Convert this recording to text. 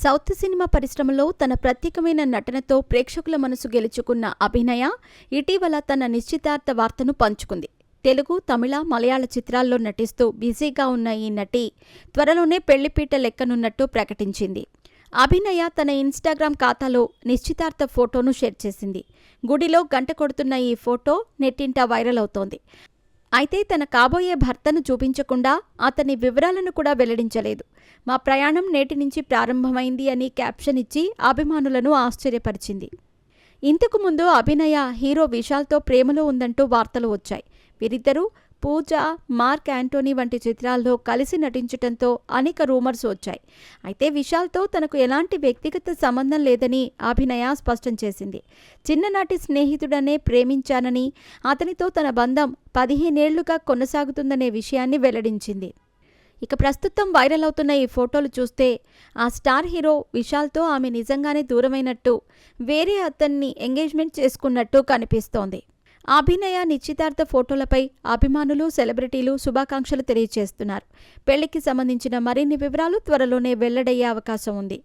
South cinema పరిశ్రమలో తన ప్రత్యేకమైన నటనతో ప్రేక్షకుల మనసు గెలుచుకున్న అభినయ ఇటీవల తన నిశ్చితార్థ వార్తను పంచుకుంది. తెలుగు, తమిళ, మలయాళ చిత్రాల్లో నటిస్తూ బిజీగా ఉన్న ఈ నటి త్వరలోనే పెళ్లిపీట లెక్కనున్నట్టు ప్రకటించింది. అభినయ తన ఇన్స్టాగ్రామ్ ఖాతాలో నిశ్చితార్థ ఫోటోను షేర్ చేసింది. గుడిలో గంట కొడుతున్న ఈ ఫోటో నెట్టింట వైరల్ అవుతోంది. అయితే తన కాబోయే భర్తను చూపించకుండా అతని వివరాలను కూడా వెల్లడించలేదు. మా ప్రయాణం నేటి నుంచి ప్రారంభమైంది అని క్యాప్షన్ ఇచ్చి అభిమానులను ఆశ్చర్యపరిచింది. ఇంతకు ముందు అభినయ హీరో విశాల్తో ప్రేమలో ఉందంటూ వార్తలు వచ్చాయి. వీరిద్దరూ పూజ, మార్క్ యాంటోనీ వంటి చిత్రాల్లో కలిసి నటించటంతో అనేక రూమర్స్ వచ్చాయి. అయితే విశాల్తో తనకు ఎలాంటి వ్యక్తిగత సంబంధం లేదని అభినయ స్పష్టం చేసింది. చిన్ననాటి స్నేహితుడనే ప్రేమించానని, అతనితో తన బంధం 15 ఏళ్లుగా కొనసాగుతుందనే విషయాన్ని వెల్లడించింది. ఇక ప్రస్తుతం వైరల్ అవుతున్న ఈ ఫోటోలు చూస్తే ఆ స్టార్ హీరో విశాల్తో ఆమె నిజంగానే దూరమైనట్టు, వేరే అతన్ని ఎంగేజ్మెంట్ చేసుకున్నట్టు కనిపిస్తోంది. అభినయ నిశ్చితార్థ ఫోటోలపై అభిమానులు, సెలబ్రిటీలు శుభాకాంక్షలు తెలియజేస్తున్నారు. పెళ్లికి సంబంధించిన మరిన్ని వివరాలు త్వరలోనే వెల్లడయ్యే అవకాశం ఉంది.